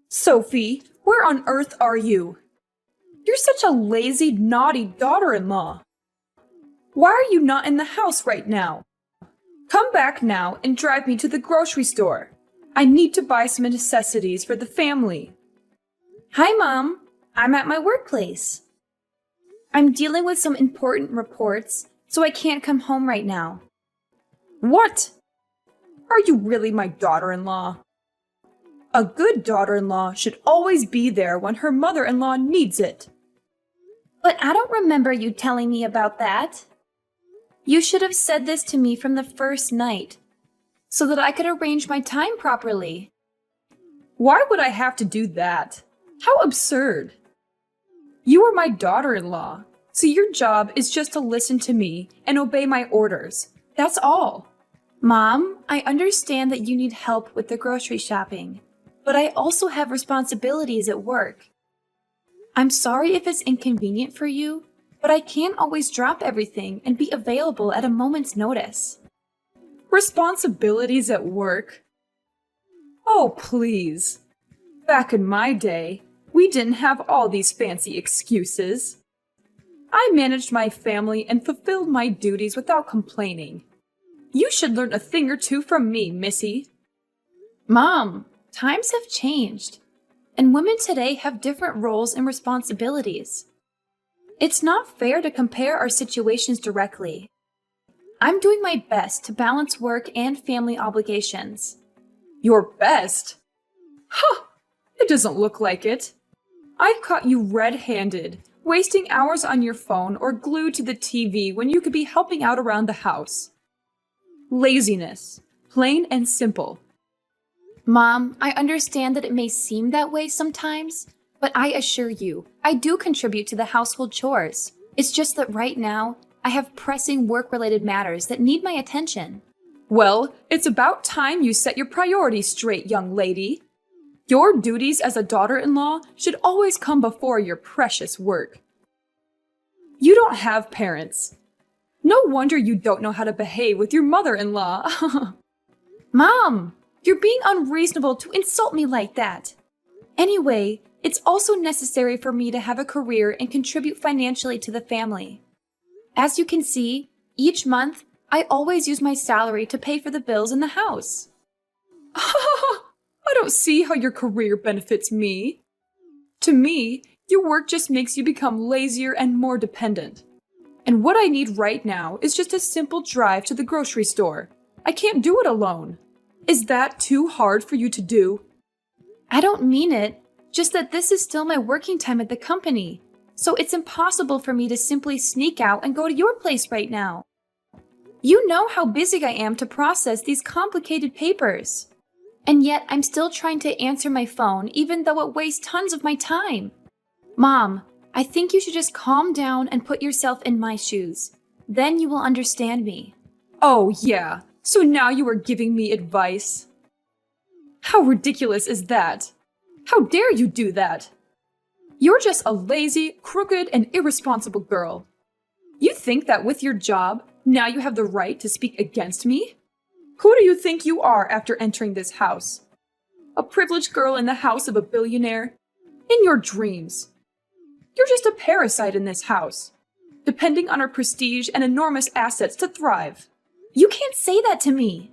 Sophie, where on earth are you? You're such a lazy, naughty daughter-in-law. Why are you not in the house right now? Come back now and drive me to the grocery store. I need to buy some necessities for the family. Hi, Mom. I'm at my workplace. I'm dealing with some important reports, so I can't come home right now. What? Are you really my daughter-in-law? A good daughter-in-law should always be there when her mother-in-law needs it. But I don't remember you telling me about that. You should have said this to me from the first night, so that I could arrange my time properly. Why would I have to do that? How absurd. You are my daughter-in-law, so your job is just to listen to me and obey my orders. That's all. Mom, I understand that you need help with the grocery shopping, but I also have responsibilities at work. I'm sorry if it's inconvenient for you, but I can't always drop everything and be available at a moment's notice. Responsibilities at work? Oh, please. Back in my day, we didn't have all these fancy excuses. I managed my family and fulfilled my duties without complaining. You should learn a thing or two from me, Missy. Mom, times have changed, and women today have different roles and responsibilities. It's not fair to compare our situations directly. I'm doing my best to balance work and family obligations. Your best? Huh! It doesn't look like it. I've caught you red-handed, wasting hours on your phone or glued to the TV when you could be helping out around the house. Laziness, plain and simple. Mom, I understand that it may seem that way sometimes, but I assure you, I do contribute to the household chores. It's just that right now, I have pressing work-related matters that need my attention. Well, it's about time you set your priorities straight, young lady. Your duties as a daughter-in-law should always come before your precious work. You don't have parents. No wonder you don't know how to behave with your mother-in-law. Mom, you're being unreasonable to insult me like that. Anyway, it's also necessary for me to have a career and contribute financially to the family. As you can see, each month, I always use my salary to pay for the bills in the house. I don't see how your career benefits me. To me, your work just makes you become lazier and more dependent. And what I need right now is just a simple drive to the grocery store. I can't do it alone. Is that too hard for you to do? I don't mean it, just that this is still my working time at the company, so it's impossible for me to simply sneak out and go to your place right now. You know how busy I am to process these complicated papers. And yet I'm still trying to answer my phone even though it wastes tons of my time. Mom, I think you should just calm down and put yourself in my shoes. Then you will understand me. Oh, yeah. So now you are giving me advice? How ridiculous is that? How dare you do that? You're just a lazy, crooked, and irresponsible girl. You think that with your job, now you have the right to speak against me? Who do you think you are after entering this house? A privileged girl in the house of a billionaire? In your dreams. You're just a parasite in this house, depending on her prestige and enormous assets to thrive. You can't say that to me.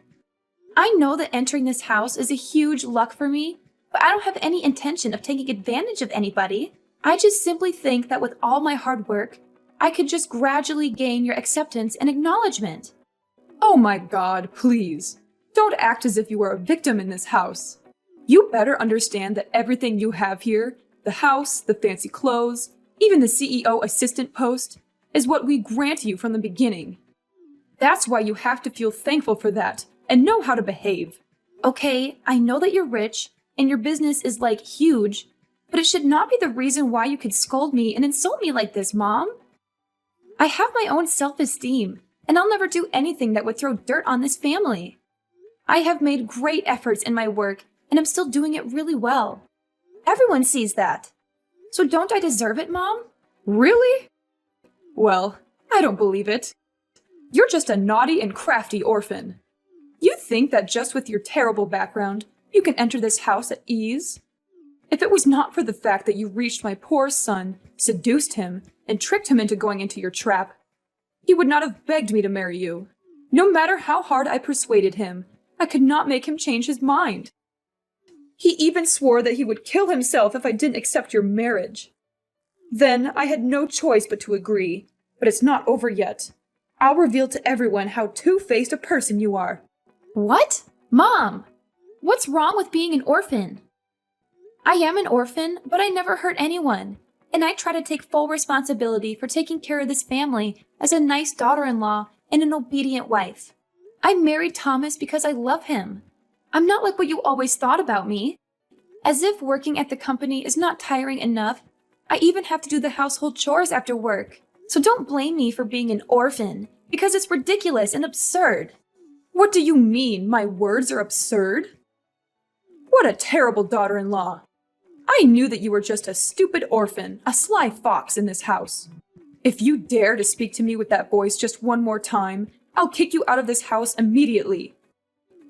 I know that entering this house is a huge luck for me, but I don't have any intention of taking advantage of anybody. I just simply think that with all my hard work, I could just gradually gain your acceptance and acknowledgement. Oh my God, please. Don't act as if you are a victim in this house. You better understand that everything you have here, the house, the fancy clothes, even the CEO assistant post, is what we grant you from the beginning. That's why you have to feel thankful for that and know how to behave. Okay, I know that you're rich and your business is like huge, but it should not be the reason why you could scold me and insult me like this, Mom. I have my own self-esteem, and I'll never do anything that would throw dirt on this family. I have made great efforts in my work, and I'm still doing it really well. Everyone sees that. So don't I deserve it, Mom? Really? Well, I don't believe it. You're just a naughty and crafty orphan. You think that just with your terrible background, you can enter this house at ease? If it was not for the fact that you reached my poor son, seduced him, and tricked him into going into your trap, he would not have begged me to marry you. No matter how hard I persuaded him, I could not make him change his mind. He even swore that he would kill himself if I didn't accept your marriage. Then I had no choice but to agree, but it's not over yet. I'll reveal to everyone how two-faced a person you are. What? Mom! What's wrong with being an orphan? I am an orphan, but I never hurt anyone, and I try to take full responsibility for taking care of this family as a nice daughter-in-law and an obedient wife. I married Thomas because I love him. I'm not like what you always thought about me. As if working at the company is not tiring enough, I even have to do the household chores after work. So don't blame me for being an orphan, because it's ridiculous and absurd. What do you mean, my words are absurd? What a terrible daughter-in-law. I knew that you were just a stupid orphan, a sly fox in this house. If you dare to speak to me with that voice just one more time, I'll kick you out of this house immediately.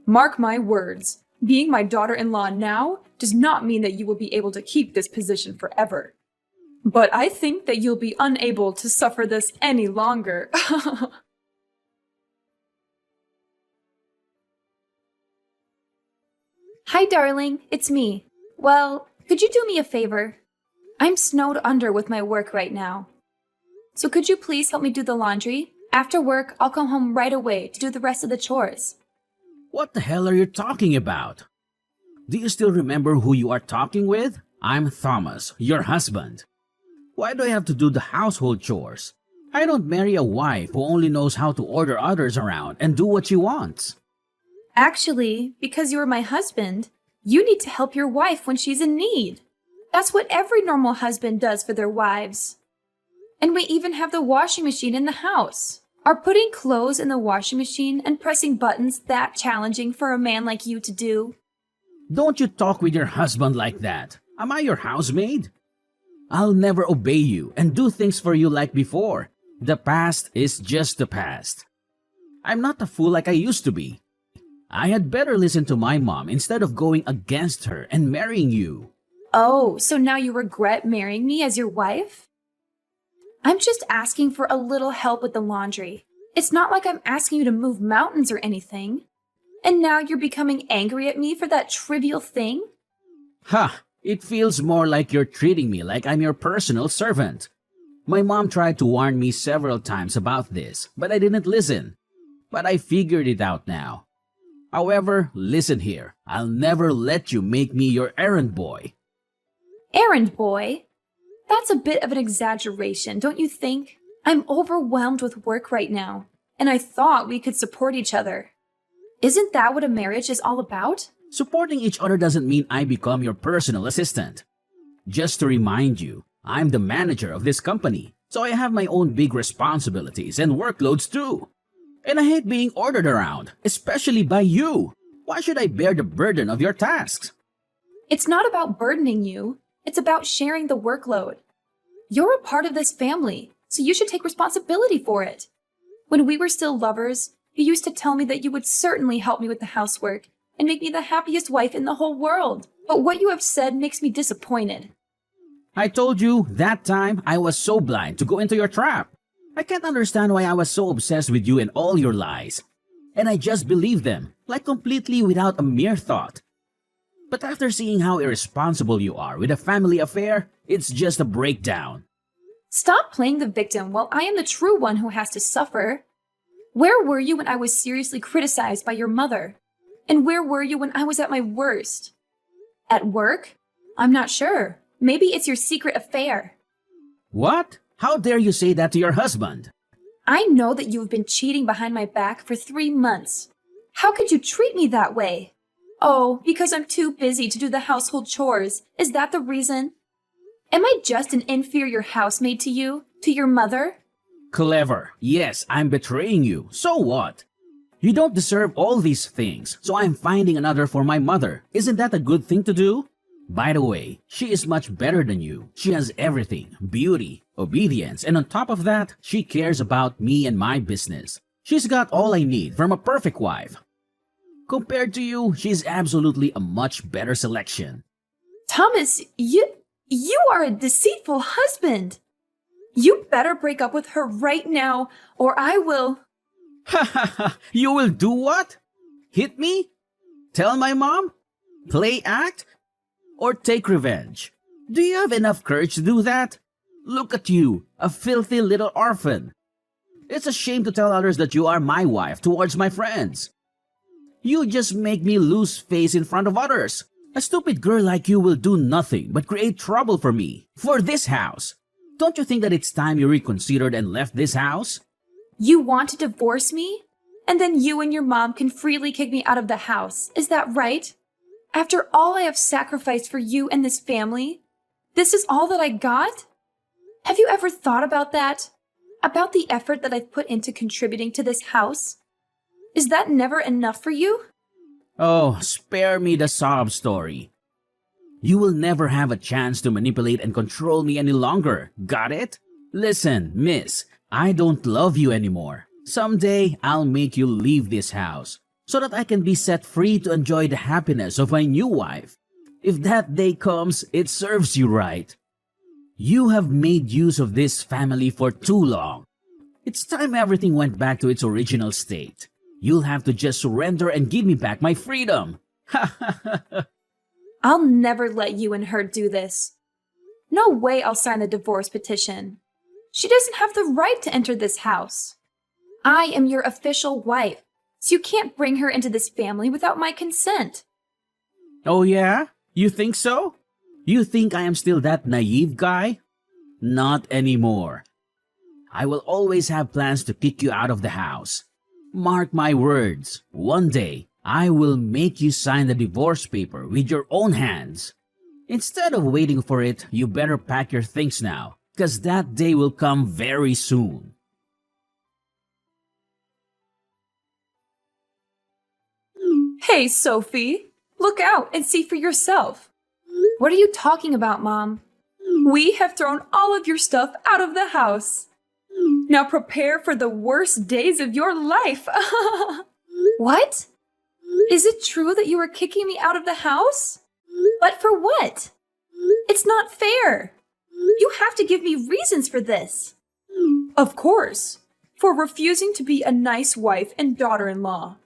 Mark my words, being my daughter-in-law now does not mean that you will be able to keep this position forever. But I think that you'll be unable to suffer this any longer. Hi, darling, it's me. Well, could you do me a favor? I'm snowed under with my work right now. So could you please help me do the laundry? After work, I'll come home right away to do the rest of the chores. What the hell are you talking about? Do you still remember who you are talking with? I'm Thomas, your husband. Why do I have to do the household chores? I don't marry a wife who only knows how to order others around and do what she wants. Actually, because you're my husband, you need to help your wife when she's in need. That's what every normal husband does for their wives. And we even have the washing machine in the house. Are putting clothes in the washing machine and pressing buttons that challenging for a man like you to do? Don't you talk with your husband like that. Am I your housemaid? I'll never obey you and do things for you like before. The past is just the past. I'm not a fool like I used to be. I had better listen to my mom instead of going against her and marrying you. Oh, so now you regret marrying me as your wife? I'm just asking for a little help with the laundry. It's not like I'm asking you to move mountains or anything. And now you're becoming angry at me for that trivial thing? Ha! It feels more like you're treating me like I'm your personal servant. My mom tried to warn me several times about this, but I didn't listen. But I figured it out now. However, listen here. I'll never let you make me your errand boy. Errand boy? That's a bit of an exaggeration, don't you think? I'm overwhelmed with work right now, and I thought we could support each other. Isn't that what a marriage is all about? Supporting each other doesn't mean I become your personal assistant. Just to remind you, I'm the manager of this company, so I have my own big responsibilities and workloads too. And I hate being ordered around, especially by you. Why should I bear the burden of your tasks? It's not about burdening you. It's about sharing the workload. You're a part of this family, so you should take responsibility for it. When we were still lovers, you used to tell me that you would certainly help me with the housework and make me the happiest wife in the whole world. But what you have said makes me disappointed. I told you that time I was so blind to go into your trap. I can't understand why I was so obsessed with you and all your lies. And I just believed them, like completely without a mere thought. But after seeing how irresponsible you are with a family affair, it's just a breakdown. Stop playing the victim while I am the true one who has to suffer. Where were you when I was seriously criticized by your mother? And where were you when I was at my worst? At work? I'm not sure. Maybe it's your secret affair. What? How dare you say that to your husband? I know that you have been cheating behind my back for 3 months. How could you treat me that way? Oh, because I'm too busy to do the household chores. Is that the reason? Am I just an inferior housemaid to you? To your mother? Clever. Yes, I'm betraying you. So what? You don't deserve all these things, so I'm finding another for my mother. Isn't that a good thing to do? By the way, she is much better than you. She has everything, beauty, obedience, and on top of that, she cares about me and my business. She's got all I need from a perfect wife. Compared to you, she's absolutely a much better selection. Thomas, you are a deceitful husband. You better break up with her right now, or I will. Ha ha ha! You will do what? Hit me? Tell my mom? Play act? Or take revenge? Do you have enough courage to do that? Look at you, a filthy little orphan. It's a shame to tell others that you are my wife towards my friends. You just make me lose face in front of others. A stupid girl like you will do nothing but create trouble for me, for this house. Don't you think that it's time you reconsidered and left this house? You want to divorce me? And then you and your mom can freely kick me out of the house. Is that right? After all I have sacrificed for you and this family, this is all that I got? Have you ever thought about that? About the effort that I've put into contributing to this house? Is that never enough for you? Oh, spare me the sob story. You will never have a chance to manipulate and control me any longer. Got it? Listen, miss, I don't love you anymore. Someday, I'll make you leave this house so that I can be set free to enjoy the happiness of my new wife. If that day comes, it serves you right. You have made use of this family for too long. It's time everything went back to its original state. You'll have to just surrender and give me back my freedom. Ha ha ha ha. I'll never let you and her do this. No way I'll sign the divorce petition. She doesn't have the right to enter this house. I am your official wife, so you can't bring her into this family without my consent. Oh yeah? You think so? You think I am still that naive guy? Not anymore. I will always have plans to kick you out of the house. Mark my words, one day, I will make you sign the divorce paper with your own hands. Instead of waiting for it, you better pack your things now, because that day will come very soon. Hey, Sophie, look out and see for yourself. What are you talking about, Mom? We have thrown all of your stuff out of the house. Now prepare for the worst days of your life. What? Is it true that you are kicking me out of the house? But for what? It's not fair. You have to give me reasons for this. Of course, for refusing to be a nice wife and daughter-in-law.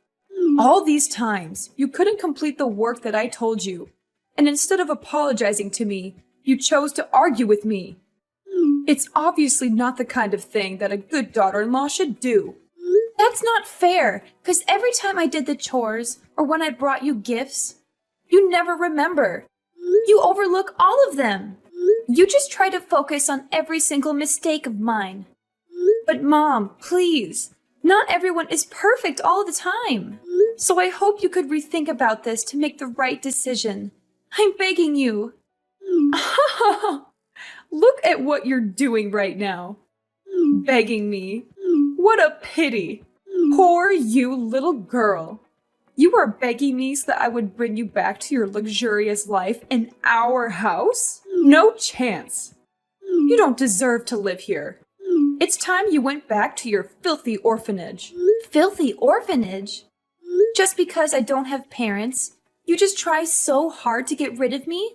All these times, you couldn't complete the work that I told you, and instead of apologizing to me, you chose to argue with me. It's obviously not the kind of thing that a good daughter-in-law should do. That's not fair, because every time I did the chores or when I brought you gifts, you never remember. You overlook all of them. You just try to focus on every single mistake of mine. But Mom, please, not everyone is perfect all the time. So I hope you could rethink about this to make the right decision. I'm begging you. Look at what you're doing right now. Begging me. What a pity. Poor you, little girl. You are begging me so that I would bring you back to your luxurious life in our house? No chance. You don't deserve to live here. It's time you went back to your filthy orphanage. Filthy orphanage? Just because I don't have parents, you just try so hard to get rid of me?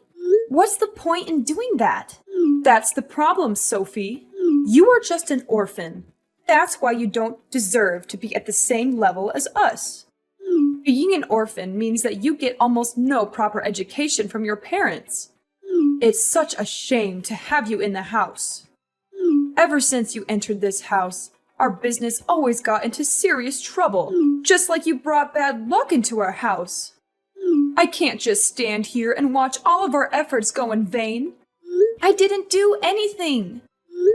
What's the point in doing that? That's the problem, Sophie. You are just an orphan. That's why you don't deserve to be at the same level as us. Being an orphan means that you get almost no proper education from your parents. It's such a shame to have you in the house. Ever since you entered this house, our business always got into serious trouble, just like you brought bad luck into our house. I can't just stand here and watch all of our efforts go in vain. I didn't do anything.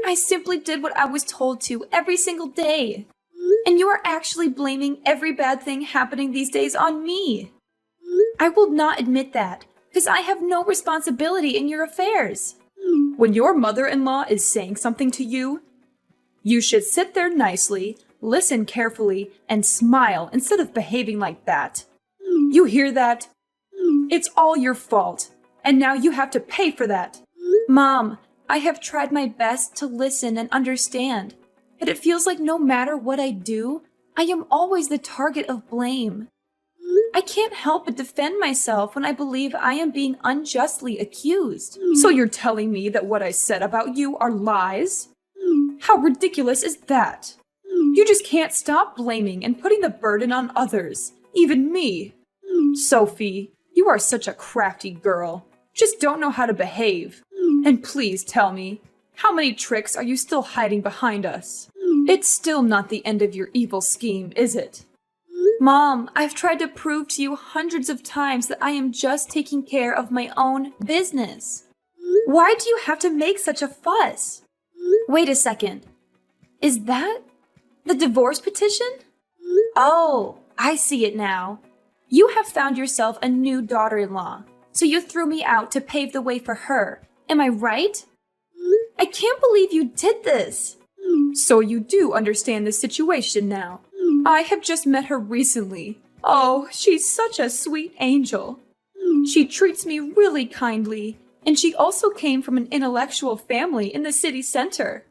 I simply did what I was told to every single day. And you are actually blaming every bad thing happening these days on me. I will not admit that, because I have no responsibility in your affairs. When your mother-in-law is saying something to you, you should sit there nicely, listen carefully, and smile instead of behaving like that. You hear that? It's all your fault, and now you have to pay for that. Mom, I have tried my best to listen and understand, but it feels like no matter what I do, I am always the target of blame. I can't help but defend myself when I believe I am being unjustly accused. So you're telling me that what I said about you are lies? How ridiculous is that? You just can't stop blaming and putting the burden on others, even me. Sophie, you are such a crafty girl. Just don't know how to behave. And please tell me, how many tricks are you still hiding behind us? It's still not the end of your evil scheme, is it? Mom, I've tried to prove to you hundreds of times that I am just taking care of my own business. Why do you have to make such a fuss? Wait a second. Is that the divorce petition? Oh, I see it now. You have found yourself a new daughter-in-law, so you threw me out to pave the way for her. Am I right? I can't believe you did this. So you do understand the situation now. I have just met her recently. Oh, she's such a sweet angel. She treats me really kindly, and she also came from an intellectual family in the city center.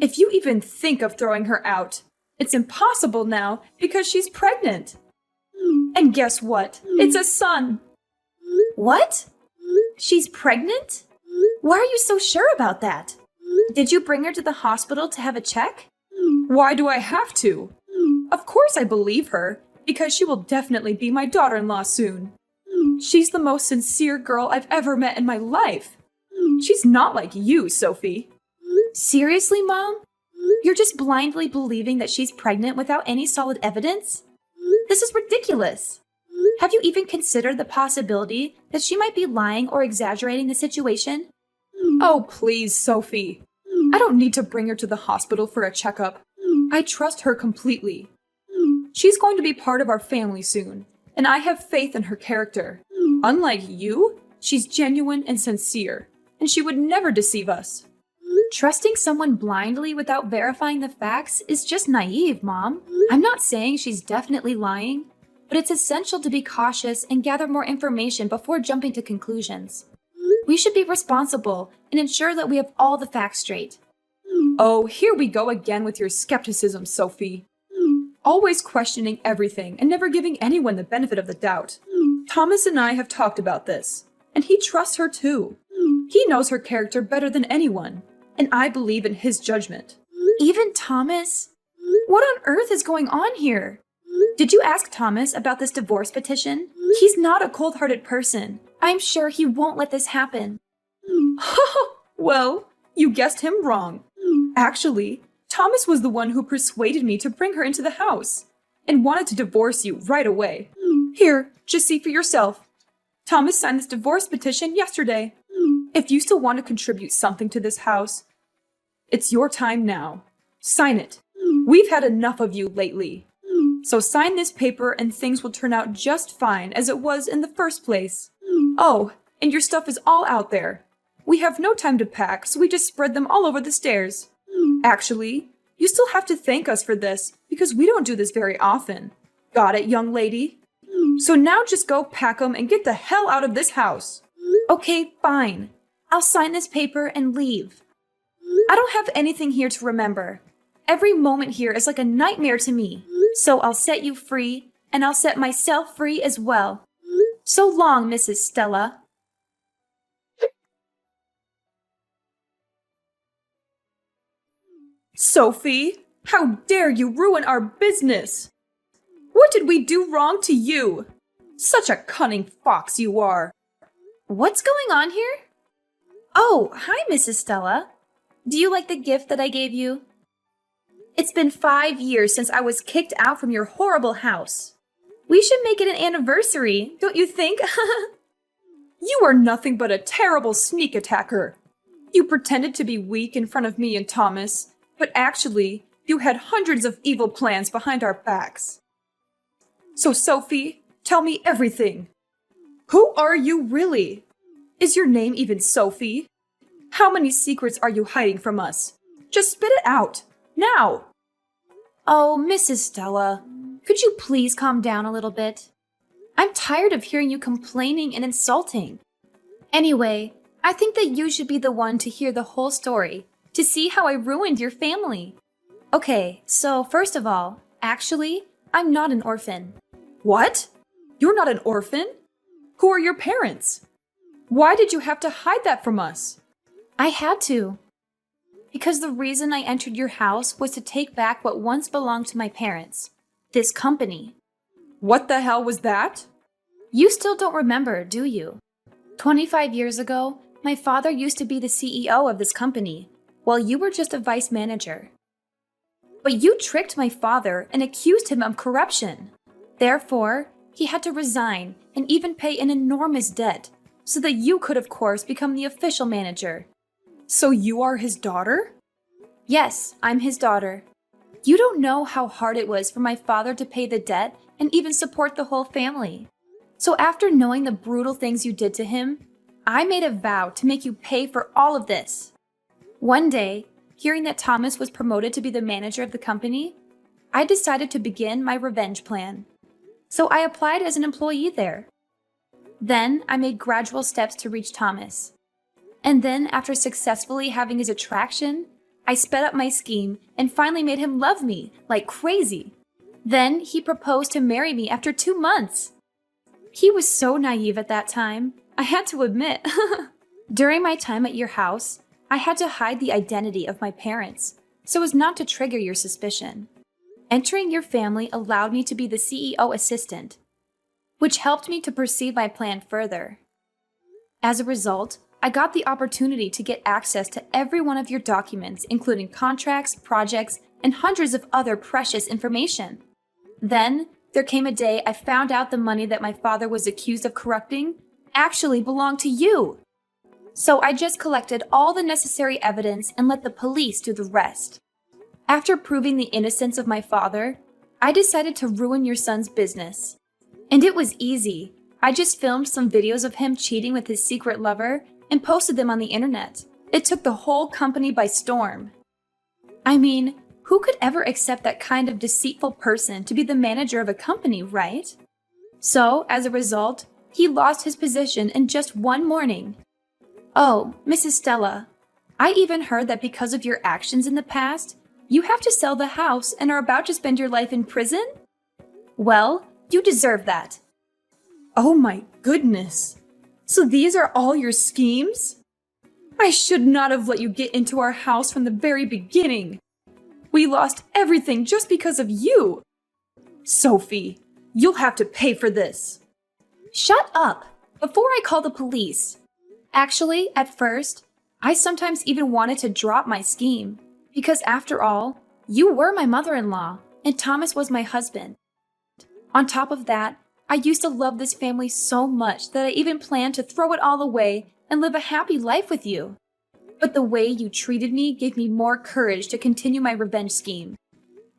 If you even think of throwing her out, it's impossible now because she's pregnant. And guess what? It's a son. What? She's pregnant? Why are you so sure about that? Did you bring her to the hospital to have a check? Why do I have to? Of course I believe her, because she will definitely be my daughter-in-law soon. She's the most sincere girl I've ever met in my life. She's not like you, Sophie. Seriously, Mom? You're just blindly believing that she's pregnant without any solid evidence? This is ridiculous. Have you even considered the possibility that she might be lying or exaggerating the situation? Oh, please, Sophie. I don't need to bring her to the hospital for a checkup. I trust her completely. She's going to be part of our family soon, and I have faith in her character. Unlike you, she's genuine and sincere, and she would never deceive us. Trusting someone blindly without verifying the facts is just naive, Mom. I'm not saying she's definitely lying, but it's essential to be cautious and gather more information before jumping to conclusions. We should be responsible and ensure that we have all the facts straight. Oh, here we go again with your skepticism, Sophie. Always questioning everything and never giving anyone the benefit of the doubt. Thomas and I have talked about this, and he trusts her too. He knows her character better than anyone, and I believe in his judgment. Even Thomas? What on earth is going on here? Did you ask Thomas about this divorce petition? He's not a cold-hearted person. I'm sure he won't let this happen. Well, you guessed him wrong. Actually, Thomas was the one who persuaded me to bring her into the house and wanted to divorce you right away. Here, just see for yourself. Thomas signed this divorce petition yesterday. If you still want to contribute something to this house, it's your time now. Sign it. We've had enough of you lately. So sign this paper and things will turn out just fine as it was in the first place. Oh, and your stuff is all out there. We have no time to pack, so we just spread them all over the stairs. Actually, you still have to thank us for this because we don't do this very often. Got it, young lady? So now just go pack them and get the hell out of this house. Okay, fine. I'll sign this paper and leave. I don't have anything here to remember. Every moment here is like a nightmare to me. So I'll set you free, and I'll set myself free as well. So long, Mrs. Stella. Sophie, how dare you ruin our business? What did we do wrong to you? Such a cunning fox you are. What's going on here? Oh, hi, Mrs. Stella. Do you like the gift that I gave you? It's been 5 years since I was kicked out from your horrible house. We should make it an anniversary, don't you think? You are nothing but a terrible sneak attacker. You pretended to be weak in front of me and Thomas, but actually, you had hundreds of evil plans behind our backs. So, Sophie, tell me everything. Who are you really? Is your name even Sophie? How many secrets are you hiding from us? Just spit it out, now! Oh, Mrs. Stella, could you please calm down a little bit? I'm tired of hearing you complaining and insulting. Anyway, I think that you should be the one to hear the whole story, to see how I ruined your family. Okay, so first of all, actually, I'm not an orphan. What? You're not an orphan. Who are your parents? Why did you have to hide that from us? I had to. Because the reason I entered your house was to take back what once belonged to my parents. This company. What the hell was that? You still don't remember, do you? 25 years ago, my father used to be the CEO of this company, while you were just a vice manager. But you tricked my father and accused him of corruption. Therefore, he had to resign and even pay an enormous debt, so that you could, of course, become the official manager. So you are his daughter? Yes, I'm his daughter. You don't know how hard it was for my father to pay the debt and even support the whole family. So after knowing the brutal things you did to him, I made a vow to make you pay for all of this. One day, hearing that Thomas was promoted to be the manager of the company, I decided to begin my revenge plan. So I applied as an employee there. Then I made gradual steps to reach Thomas. And then, after successfully having his attraction, I sped up my scheme and finally made him love me like crazy. Then he proposed to marry me after 2 months. He was so naive at that time, I had to admit. During my time at your house, I had to hide the identity of my parents so as not to trigger your suspicion. Entering your family allowed me to be the CEO assistant, which helped me to perceive my plan further. As a result, I got the opportunity to get access to every one of your documents, including contracts, projects, and hundreds of other precious information. Then, there came a day I found out the money that my father was accused of corrupting actually belonged to you. So I just collected all the necessary evidence and let the police do the rest. After proving the innocence of my father, I decided to ruin your son's business. And it was easy. I just filmed some videos of him cheating with his secret lover and posted them on the internet. It took the whole company by storm. I mean, who could ever accept that kind of deceitful person to be the manager of a company, right? So, as a result, he lost his position in just one morning. Oh, Mrs. Stella, I even heard that because of your actions in the past, you have to sell the house and are about to spend your life in prison? Well, you deserve that. Oh my goodness. So these are all your schemes? I should not have let you get into our house from the very beginning. We lost everything just because of you. Sophie, you'll have to pay for this. Shut up, before I call the police. Actually, at first, I sometimes even wanted to drop my scheme. Because after all, you were my mother-in-law, and Thomas was my husband. On top of that, I used to love this family so much that I even planned to throw it all away and live a happy life with you. But the way you treated me gave me more courage to continue my revenge scheme.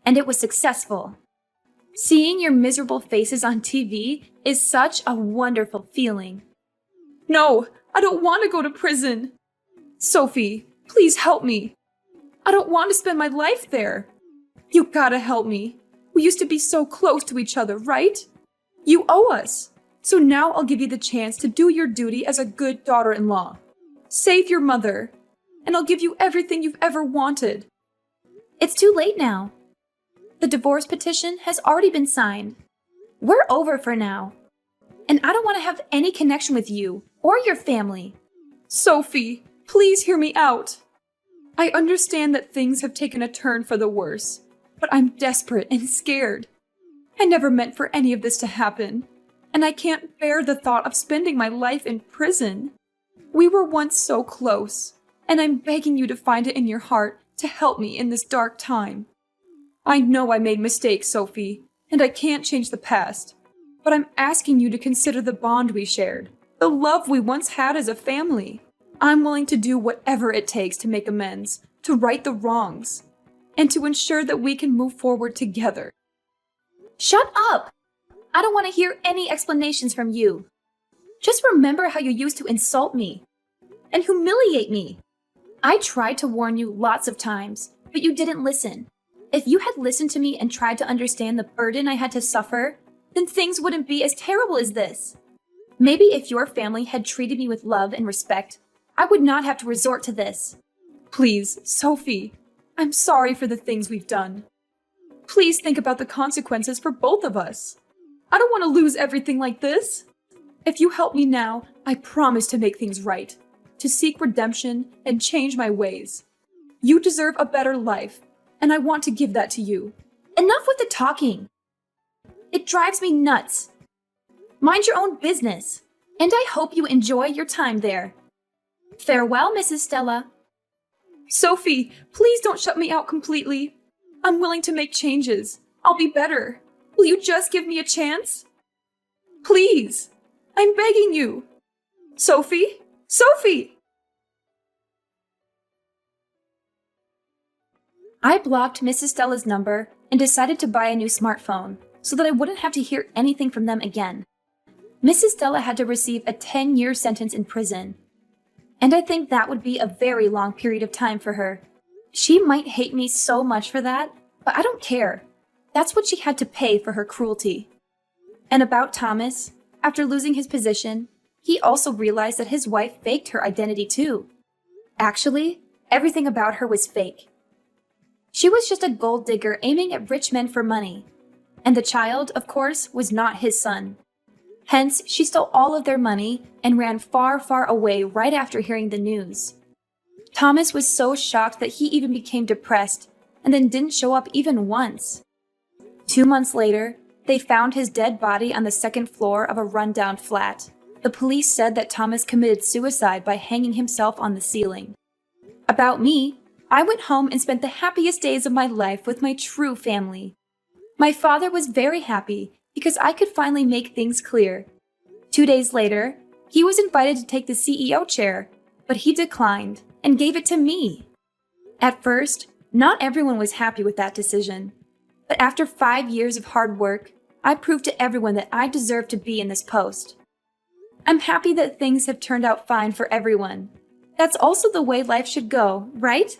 And it was successful. Seeing your miserable faces on TV is such a wonderful feeling. No, I don't want to go to prison. Sophie, please help me. I don't want to spend my life there. You gotta help me. We used to be so close to each other, right? You owe us. So now I'll give you the chance to do your duty as a good daughter-in-law. Save your mother, and I'll give you everything you've ever wanted. It's too late now. The divorce petition has already been signed. We're over for now. And I don't want to have any connection with you or your family. Sophie, please hear me out. I understand that things have taken a turn for the worse, but I'm desperate and scared. I never meant for any of this to happen, and I can't bear the thought of spending my life in prison. We were once so close, and I'm begging you to find it in your heart to help me in this dark time. I know I made mistakes, Sophie, and I can't change the past, but I'm asking you to consider the bond we shared, the love we once had as a family. I'm willing to do whatever it takes to make amends, to right the wrongs, and to ensure that we can move forward together. Shut up! I don't want to hear any explanations from you. Just remember how you used to insult me and humiliate me. I tried to warn you lots of times, but you didn't listen. If you had listened to me and tried to understand the burden I had to suffer, then things wouldn't be as terrible as this. Maybe if your family had treated me with love and respect, I would not have to resort to this. Please, Sophie, I'm sorry for the things we've done. Please think about the consequences for both of us. I don't want to lose everything like this. If you help me now, I promise to make things right, to seek redemption and change my ways. You deserve a better life, and I want to give that to you. Enough with the talking. It drives me nuts. Mind your own business, and I hope you enjoy your time there. Farewell, Mrs. Stella. Sophie, please don't shut me out completely. I'm willing to make changes. I'll be better. Will you just give me a chance? Please. I'm begging you. Sophie? Sophie! I blocked Mrs. Stella's number and decided to buy a new smartphone so that I wouldn't have to hear anything from them again. Mrs. Stella had to receive a 10-year sentence in prison, and I think that would be a very long period of time for her. She might hate me so much for that, but I don't care. That's what she had to pay for her cruelty. And about Thomas, after losing his position, he also realized that his wife faked her identity too. Actually, everything about her was fake. She was just a gold digger aiming at rich men for money. And the child, of course, was not his son. Hence, she stole all of their money and ran far, far away right after hearing the news. Thomas was so shocked that he even became depressed and then didn't show up even once. 2 months later, they found his dead body on the second floor of a rundown flat. The police said that Thomas committed suicide by hanging himself on the ceiling. About me, I went home and spent the happiest days of my life with my true family. My father was very happy because I could finally make things clear. 2 days later, he was invited to take the CEO chair, but he declined and gave it to me. At first, not everyone was happy with that decision. But after 5 years of hard work, I proved to everyone that I deserved to be in this post. I'm happy that things have turned out fine for everyone. That's also the way life should go, right?